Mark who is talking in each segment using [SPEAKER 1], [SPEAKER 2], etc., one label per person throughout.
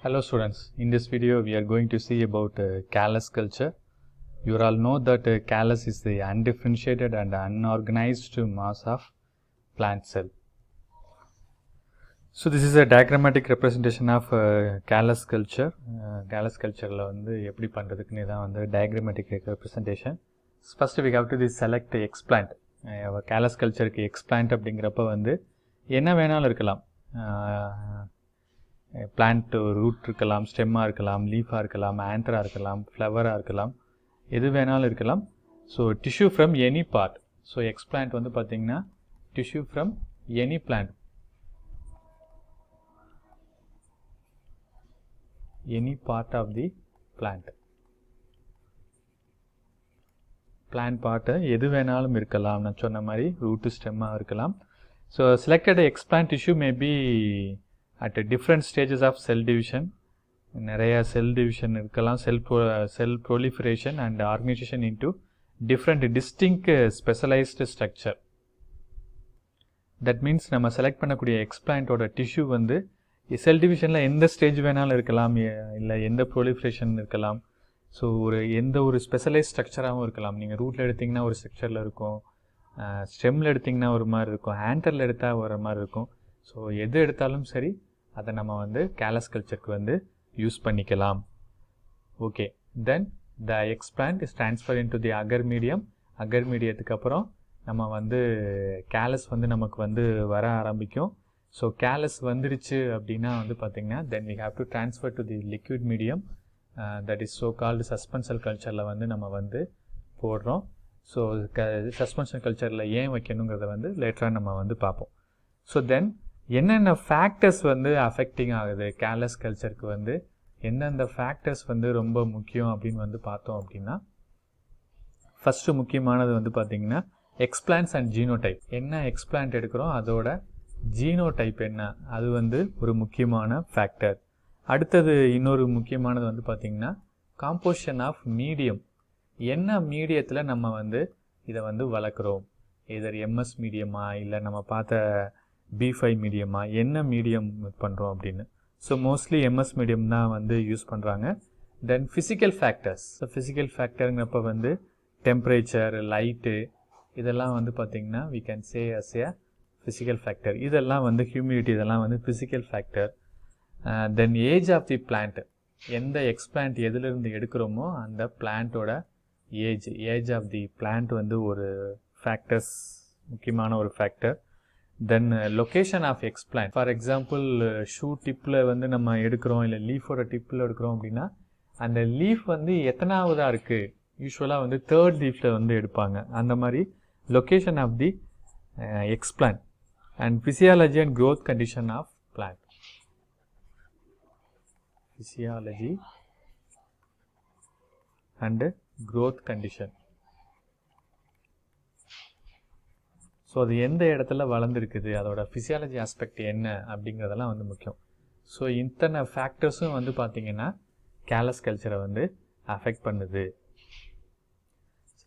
[SPEAKER 1] Hello students, in this video we are going to see about Callus culture. You all know that Callus is the undifferentiated and unorganized mass of plant cell. So this is a diagrammatic representation of Callus culture. Callus culture la vandu eppadi pandradhukku idha vandu diagrammatic representation. First we have to select explant. Callus culture ku explant அப்படிங்கறப்ப வந்து என்ன வேணாலும் இருக்கலாம். Plant root இருக்கலாம், stem இருக்கலாம், leaf இருக்கலாம், anther இருக்கலாம், flower இருக்கலாம், எது வேணாலும் இருக்கலாம். So tissue from any part. So explant வந்து பாத்தீங்கன்னா tissue from any plant. Any part of the plant. Plant part எது வேணாலும் இருக்கலாம். நான் சொன்ன மாதிரி root stem இருக்கலாம். So selected explant tissue may be at different stages of cell division. நிறைய cell division இருக்கலாம், cell proliferation and organization into different distinct specialized structure. That means நம்ம select பண்ணக்கூடிய explant ஓட tissue வந்து cell divisionல எந்த stage வேணாலும் இருக்கலாம், இல்லை எந்த proliferation இருக்கலாம். ஸோ எந்த ஒரு specialized structureாகவும் இருக்கலாம். நீங்கள் ரூட்டில் எடுத்திங்கன்னா ஒரு ஸ்ட்ரக்சரில் இருக்கும், ஸ்டெம்மில் எடுத்திங்கன்னா ஒரு மாதிரி இருக்கும், ஆண்டரில் எடுத்தால் ஒரு மாதிரி இருக்கும். ஸோ எது எடுத்தாலும் சரி அதை நம்ம வந்து Callus கல்ச்சருக்கு வந்து யூஸ் பண்ணிக்கலாம். Okay, then the explant is transfer into the agar medium. Agar மீடியத்துக்கு அப்புறம் நம்ம வந்து Callus வந்து நமக்கு வந்து வர ஆரம்பிக்கும். ஸோ Callus வந்துருச்சு அப்படின்னா வந்து பார்த்திங்கன்னா then we have to transfer to the liquid medium. That is so called suspension கல்ச்சரில் வந்து நம்ம வந்து போடுறோம். ஸோ சஸ்பென்ஷன் கல்ச்சரில் ஏன் வைக்கணுங்கிறத வந்து லேட்டராக நம்ம வந்து பார்ப்போம். ஸோ தென் என்னென்ன ஃபேக்டர்ஸ் வந்து அஃபெக்டிங் ஆகுது Callus கல்ச்சருக்கு வந்து எந்தெந்த ஃபேக்டர்ஸ் வந்து ரொம்ப முக்கியம் அப்படின்னு வந்து பார்த்தோம் அப்படின்னா, ஃபஸ்ட்டு முக்கியமானது வந்து பார்த்திங்கன்னா எக்ஸ்பிளான்ட்ஸ் அண்ட் ஜீனோடைப். என்ன எக்ஸ்பிளான்ட் எடுக்கிறோம் அதோட ஜீனோடைப் என்ன, அது வந்து ஒரு முக்கியமான ஃபேக்டர். அடுத்தது இன்னொரு முக்கியமானது வந்து பார்த்திங்கன்னா காம்போசிஷன் ஆஃப் மீடியம். என்ன மீடியத்தில் நம்ம வந்து இதை வந்து வளர்க்குறோம், இதர் எம்எஸ் மீடியமா இல்லை நம்ம பார்த்த B5 மீடியமா, என்ன மீடியம் பண்ணுறோம் அப்படின்னு. ஸோ மோஸ்ட்லி எம்எஸ் மீடியம் தான் வந்து யூஸ் பண்ணுறாங்க. Then physical factors. So physical ஃபேக்டருங்கிறப்ப வந்து டெம்பரேச்சர், லைட்டு, இதெல்லாம் வந்து பார்த்திங்கன்னா we can say as a physical factor. இதெல்லாம் வந்து ஹியூமிடிட்டி, இதெல்லாம் வந்து physical factor. Then age of the plant. எந்த எக்ஸ்பிளான்ட் எதுலேருந்து எடுக்கிறோமோ அந்த பிளான்ட்டோட ஏஜ் ஆஃப் தி பிளான்ட் வந்து ஒரு ஃபேக்டர்ஸ், முக்கியமான ஒரு factor. Then location of explant. For example shoot டிப்பில் வந்து நம்ம எடுக்கிறோம், இல்லை லீஃபோட டிப்பில் எடுக்கிறோம் அப்படின்னா அந்த லீஃப் வந்து எத்தனாவதாக இருக்குது, யூஸ்வலாக வந்து தேர்ட் லீஃபில் வந்து எடுப்பாங்க. அந்த மாதிரி location of the explant. And physiology and growth condition of plant. Physiology and growth condition. So அது எந்த இடத்துல வளர்ந்துருக்குது, அதோட ஃபிசியாலஜி ஆஸ்பெக்ட் என்ன அப்படிங்கிறதெல்லாம் வந்து முக்கியம். ஸோ இத்தனை ஃபேக்டர்ஸும் வந்து பார்த்திங்கன்னா Callus கல்ச்சரை வந்து அஃபெக்ட் பண்ணுது.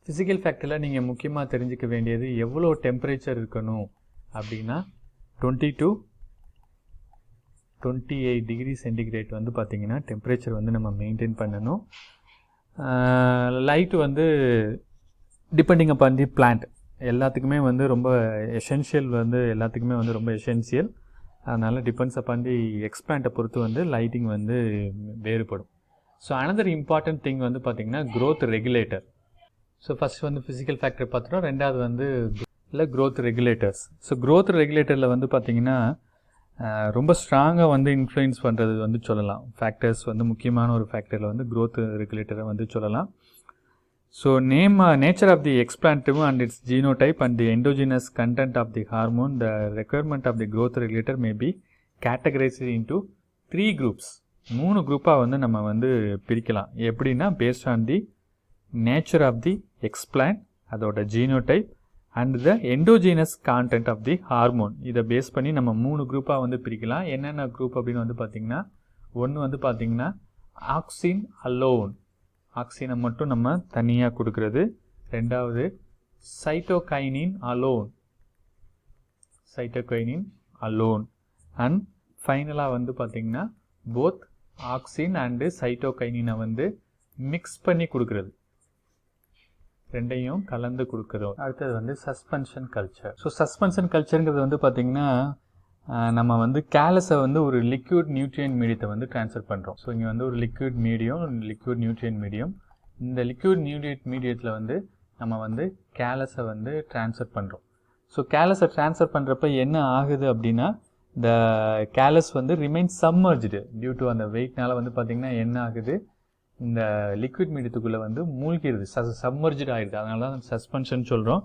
[SPEAKER 1] ஃபிசிக்கல் ஃபேக்டரில் நீங்கள் முக்கியமாக தெரிஞ்சிக்க வேண்டியது எவ்வளோ டெம்பரேச்சர் இருக்கணும் அப்படின்னா 20 to 28 டிகிரி சென்டிகிரேட் வந்து பார்த்திங்கன்னா டெம்பரேச்சர் வந்து நம்ம மெயின்டைன் பண்ணணும். லைட் வந்து டிபெண்டிங் அப்பான் தி பிளான்ட் எல்லாத்துக்குமே வந்து ரொம்ப எசென்ஷியல், வந்து எல்லாத்துக்குமே வந்து ரொம்ப எசென்ஷியல். அதனால் டிபெண்ட்ஸ் அப்பான் தி எக்ஸ்பிளான்ட்டை பொறுத்து வந்து லைட்டிங் வந்து வேறுபடும். ஸோ அனதர் இம்பார்ட்டன்ட் திங் வந்து பார்த்திங்கன்னா க்ரோத் ரெகுலேட்டர். ஸோ ஃபஸ்ட் வந்து ஃபிசிக்கல் ஃபேக்டர் பார்த்துட்டோம், ரெண்டாவது வந்து இல்லை க்ரோத் ரெகுலேட்டர்ஸ். ஸோ க்ரோத் ரெகுலேட்டரில் வந்து பார்த்திங்கன்னா ரொம்ப ஸ்ட்ராங்காக வந்து இன்ஃப்ளூயன்ஸ் பண்ணுறது வந்து சொல்லலாம். ஃபேக்டர்ஸ் வந்து முக்கியமான ஒரு ஃபேக்டரில் வந்து க்ரோத் ரெகுலேட்டரை வந்து சொல்லலாம். So nature of the explant and its genotype and the endogenous content of the hormone, the requirement of the growth regulator may be categorized into 3 groups. 3 குரூப்பாக வந்து நம்ம வந்து பிரிக்கலாம். எப்படின்னா based on the nature of the explant, அதோட genotype and the endogenous content of the hormone. இதை base பண்ணி நம்ம 3 குரூப்பாக வந்து பிரிக்கலாம். என்னென்ன குரூப் அப்படின்னு வந்து பார்த்திங்கன்னா, ஒன்று வந்து பார்த்திங்கன்னா ஆக்சின் அலோன், ஆக்சினை மட்டும் நம்ம தனியாக கொடுக்கறது. ரெண்டாவது cytokinin alone, cytokinin alone. And ஃபைனலாக வந்து பார்த்திங்கன்னா போத் ஆக்சின் அண்டு சைட்டோகைனினை வந்து மிக்ஸ் பண்ணி கொடுக்குறது, ரெண்டையும் கலந்து கொடுக்குறோம். அடுத்தது வந்து சஸ்பென்ஷன் கல்ச்சர். ஸோ சஸ்பென்ஷன் கல்ச்சருங்கிறது வந்து பார்த்திங்கன்னா நம்ம வந்து கேலஸை வந்து ஒரு லிக்விட் நியூட்ரியன் மீடியத்தை வந்து ட்ரான்ஸ்ஃபர் பண்ணுறோம். ஸோ இங்கே வந்து ஒரு லிக்விட் நியூட்ரியன் மீடியம், இந்த லிக்விட் மீடியத்தில் வந்து நம்ம வந்து கேலஸை வந்து ட்ரான்ஸ்ஃபர் பண்ணுறோம். ஸோ கேலஸை ட்ரான்ஸ்ஃபர் பண்ணுறப்ப என்ன ஆகுது அப்படின்னா இந்த கேலஸ் வந்து ரிமைன் சம்மர்ஜ்டு டியூ டு அந்த வெயிட்னால வந்து பார்த்திங்கன்னா என்ன ஆகுது, இந்த லிக்விட் மீடியத்துக்குள்ளே வந்து மூழ்கிடுது, சம்மர்ஜ்டு ஆகிடுது. அதனால தான் சஸ்பென்ஷன் சொல்கிறோம்.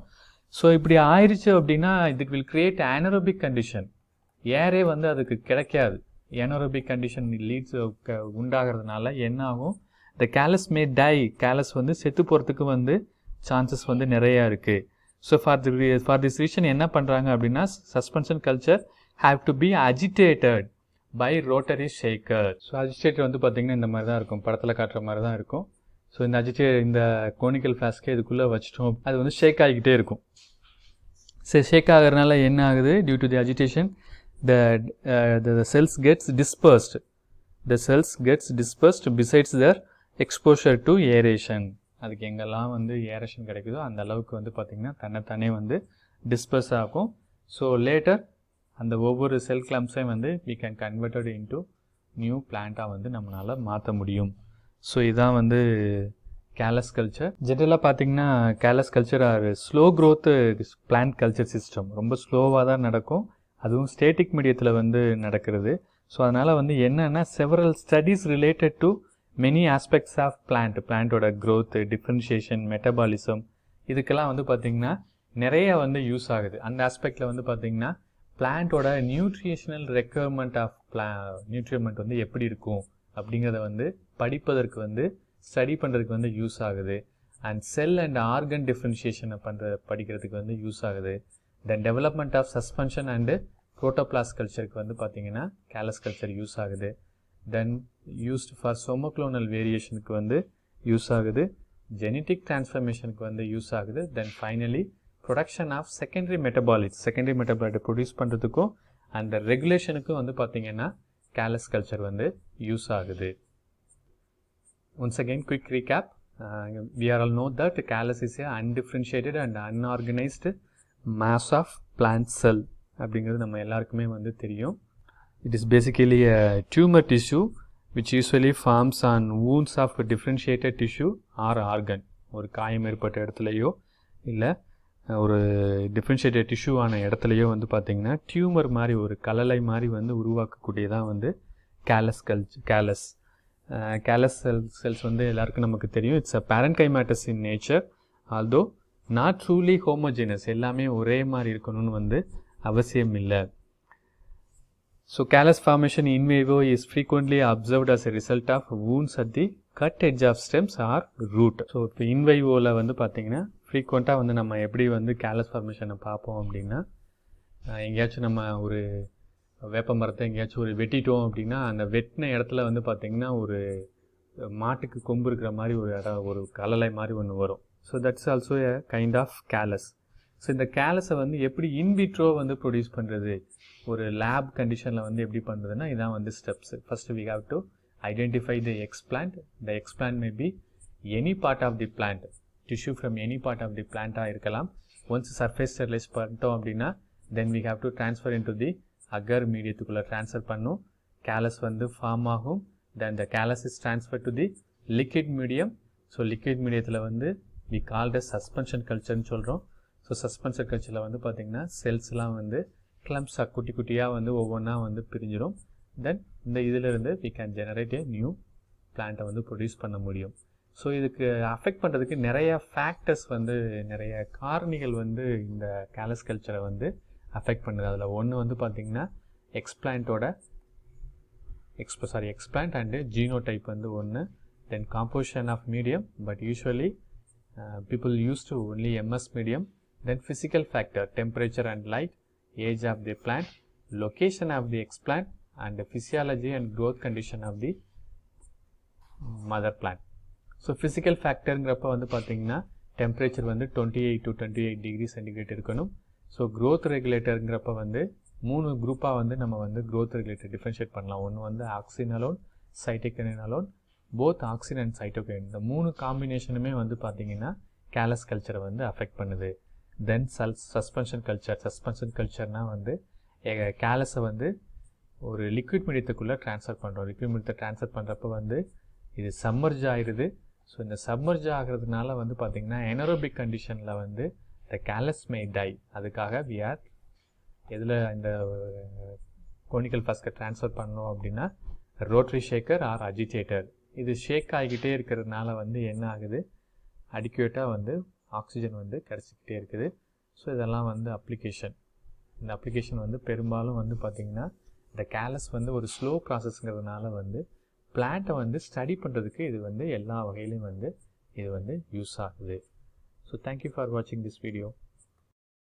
[SPEAKER 1] ஸோ இப்படி ஆயிடுச்சு அப்படின்னா இதுக்கு வில் கிரியேட் அனரோபிக் கண்டிஷன், ஏரே வந்து அதுக்கு கிடைக்காது. அனரோபிக் கண்டிஷன் லீட்ஸ் உண்டாகிறதுனால என்ன ஆகும், இந்த கேலஸ் மே டை, கேலஸ் வந்து செத்து போகிறதுக்கு வந்து சான்சஸ் வந்து நிறையா இருக்குது. ஸோ ஃபார் திஸ் ரீசன் என்ன பண்ணுறாங்க அப்படின்னா suspension culture have to be agitated by rotary shaker. So agitator வந்து பார்த்திங்கன்னா இந்த மாதிரி தான் இருக்கும், படத்தில் காட்டுற மாதிரி தான் இருக்கும். ஸோ இந்த கோனிக்கல் ஃப்ளாஸ்கே இதுக்குள்ளே வச்சிட்டோம், அது வந்து ஷேக் ஆகிக்கிட்டே இருக்கும். சரி, ஷேக் ஆகிறதுனால என்ன ஆகுது, due to the agitation the cells gets dispersed. The cells gets dispersed besides their exposure to aeration. அதுக்கு எங்கெல்லாம் வந்து ஏரேஷன் கிடைக்குதோ அந்த அளவுக்கு வந்து பார்த்திங்கன்னா தன்னைத்தானே வந்து டிஸ்பர்ஸ் ஆகும். ஸோ லேட்டர் அந்த ஒவ்வொரு செல் கிளம்ஸையும் வந்து we can converted into new பிளான்ட்டாக வந்து நம்மளால் மாற்ற முடியும். ஸோ இதான் வந்து கேலஸ் கல்ச்சர். ஜென்ரலாக பார்த்திங்கன்னா callus culture slow growth plant culture system, ரொம்ப ஸ்லோவாக தான் நடக்கும், அதுவும் ஸ்டேட்டிக் மீடியத்தில் வந்து நடக்கிறது. ஸோ அதனால் வந்து என்னென்னா several studies related to many aspects of பிளான்ட்டோட க்ரோத், டிஃப்ரென்ஷியேஷன், மெட்டபாலிசம், இதுக்கெல்லாம் வந்து பார்த்திங்கன்னா நிறைய வந்து யூஸ் ஆகுது. அந்த ஆஸ்பெக்டில் வந்து பார்த்திங்கன்னா பிளான்ட்டோட நியூட்ரிஷனல் ரெக்குயர்மெண்ட் ஆஃப் நியூட்ரியமெண்ட் வந்து எப்படி இருக்கும் அப்படிங்கிறத வந்து படிப்பதற்கு வந்து ஸ்டடி பண்ணுறதுக்கு வந்து யூஸ் ஆகுது. அண்ட் செல் அண்ட் ஆர்கன் டிஃப்ரென்ஷியேஷனை படிக்கிறதுக்கு வந்து யூஸ் ஆகுது. Then development of suspension and protoplast கல்ச்சருக்கு வந்து பார்த்திங்கன்னா கேலஸ் கல்ச்சர் யூஸ் ஆகுது. தென் யூஸ்டு ஃபார் சோமோக்ளோனல் வேரியேஷனுக்கு வந்து யூஸ் ஆகுது, ஜெனட்டிக் டிரான்ஸ்ஃபர்மேஷனுக்கு வந்து யூஸ் ஆகுது. Then finally production of secondary metabolite produce பண்ணுறதுக்கும் அந்த ரெகுலேஷனுக்கும் வந்து பார்த்திங்கன்னா கேலஸ் கல்ச்சர் வந்து யூஸ் ஆகுது. Once again quick recap, we are all know that callus is a undifferentiated and unorganized mass of plant cell அப்படிங்கிறது நம்ம எல்லாருக்குமே வந்து தெரியும். It is basically a tumor tissue which usually forms on wounds of differentiated tissue or organ. ஒரு காயம் ஏற்பட்ட இடத்துலையோ இல்லை ஒரு டிஃப்ரென்ஷியேட்டட் டிஷ்யூ ஆன இடத்துலையோ வந்து பார்த்திங்கன்னா டியூமர் மாதிரி ஒரு கலலை மாதிரி வந்து உருவாக்கக்கூடியதான் வந்து கேலஸ் செல்ஸ் வந்து எல்லாருக்கும் நமக்கு தெரியும். It's a parenchymatous in nature, although not truly homogeneous, எல்லாமே ஒரே மாதிரி இருக்கணும்னு வந்து அவசியம் இல்லை. So callus formation in vivo is frequently observed as a result of wounds at the cut edge of stems or root. So இப்போ in வைவோவில் வந்து பார்த்திங்கன்னா ஃப்ரீக்வெண்ட்டாக வந்து நம்ம எப்படி வந்து கேலஸ் ஃபார்மேஷனை பார்ப்போம் அப்படின்னா, எங்கேயாச்சும் நம்ம ஒரு வேப்ப மரத்தை எங்கேயாச்சும் ஒரு வெட்டிட்டோம் அப்படின்னா அந்த வெட்டின இடத்துல வந்து பார்த்திங்கன்னா ஒரு மாட்டுக்கு கொம்பு இருக்கிற மாதிரி ஒரு கலலை மாதிரி ஒன்று வரும். So that's also a kind of callus. ஸோ இந்த கேலஸை வந்து எப்படி இன்விட்ரோ வந்து ப்ரொடியூஸ் பண்ணுறது, ஒரு லேப் கண்டிஷனில் வந்து எப்படி பண்ணுறதுன்னா இதான் வந்து steps. First we have to identify the explant. The explant may be any part of the plant, tissue from any part of the plant இருக்கலாம். ஒன்ஸ் சர்ஃபேஸ் ஸ்டெரிலைஸ் பண்ணிட்டோம் அப்படின்னா then we have to transfer into the agar மீடியத்துக்குள்ளே transfer பண்ணும், callus வந்து form ஆகும். Then the callus is transferred to the liquid medium. So liquid மீடியத்தில் வந்து we called as suspension culture சொல்கிறோம். ஸோ சஸ்பென்ஷன் கல்ச்சரில் வந்து பார்த்திங்கன்னா செல்ஸ்லாம் வந்து கிளம்ஸாக குட்டி குட்டியாக வந்து ஒவ்வொன்றா வந்து பிரிஞ்சிடும். தென் இந்த இதிலிருந்து we can generate a new பிளான்ட்டை வந்து ப்ரொடியூஸ் பண்ண முடியும். ஸோ இதுக்கு அஃபெக்ட் பண்ணுறதுக்கு நிறைய ஃபேக்டர்ஸ் வந்து நிறைய காரணிகள் வந்து இந்த கேலஸ் கல்ச்சரை வந்து அஃபெக்ட் பண்ணுது. அதில் ஒன்று வந்து பார்த்திங்கன்னா எக்ஸ்பிளான்ட் அண்டு ஜீனோடைப் வந்து ஒன்று. Then composition of medium, but usually people used to only MS medium. Then physical factor, temperature and light, age of the plant, location of the explant, and the physiology and growth condition of the mother plant. So physical factorங்கிறப்ப வந்து பார்த்திங்கன்னா temperature வந்து 28 to 28 degree centigrade இருக்கணும். So growth regulatorங்கிறப்ப வந்து 3 குரூப்பாக வந்து நம்ம வந்து growth regulator differentiate பண்ணலாம். ஒன்று வந்து ஆக்சினலோன், cytokinin alone, both auxin and cytokinin இந்த மூணு காம்பினேஷனுமே வந்து பார்த்தீங்கன்னா கேலஸ் கல்ச்சரை வந்து அஃபெக்ட் பண்ணுது. தென் சஸ்பென்ஷன் கல்ச்சர்னா வந்து கேலஸை வந்து ஒரு லிக்விட் மீடியத்துக்குள்ளே ட்ரான்ஸ்ஃபர் பண்ணுறோம். லிக்விட் மீடியத்தை ட்ரான்ஸ்ஃபர் பண்ணுறப்ப வந்து இது சம்மர்ஜ் ஆகிடுது. ஸோ இந்த சம்மர்ஜ் ஆகிறதுனால வந்து பார்த்திங்கன்னா எனரோபிக் கண்டிஷனில் வந்து த கேலஸ் மே டை. அதுக்காக வி ஆர் எதில் இந்த கோனிக்கல் ஃப்ளாஸ்கை ட்ரான்ஸ்ஃபர் பண்ணோம் அப்படின்னா ரோட்டரி ஷேக்கர் ஆர் அஜிடேட்டர். இது ஷேக் ஆகிக்கிட்டே இருக்கிறதுனால வந்து என்ன ஆகுது, அடிக்குவேட்டாக வந்து ஆக்சிஜன் வந்து கிடச்சிக்கிட்டே இருக்குது. ஸோ இதெல்லாம் வந்து அப்ளிகேஷன். இந்த அப்ளிகேஷன் வந்து பெரும்பாலும் வந்து பார்த்திங்கன்னா இந்த கேலஸ் வந்து ஒரு ஸ்லோ ப்ராசஸ்ங்கிறதுனால வந்து பிளான்ட்டை வந்து ஸ்டடி பண்ணுறதுக்கு இது வந்து எல்லா வகையிலையும் வந்து இது வந்து யூஸ் ஆகுது. ஸோ தேங்க்யூ ஃபார் வாட்சிங் திஸ் வீடியோ.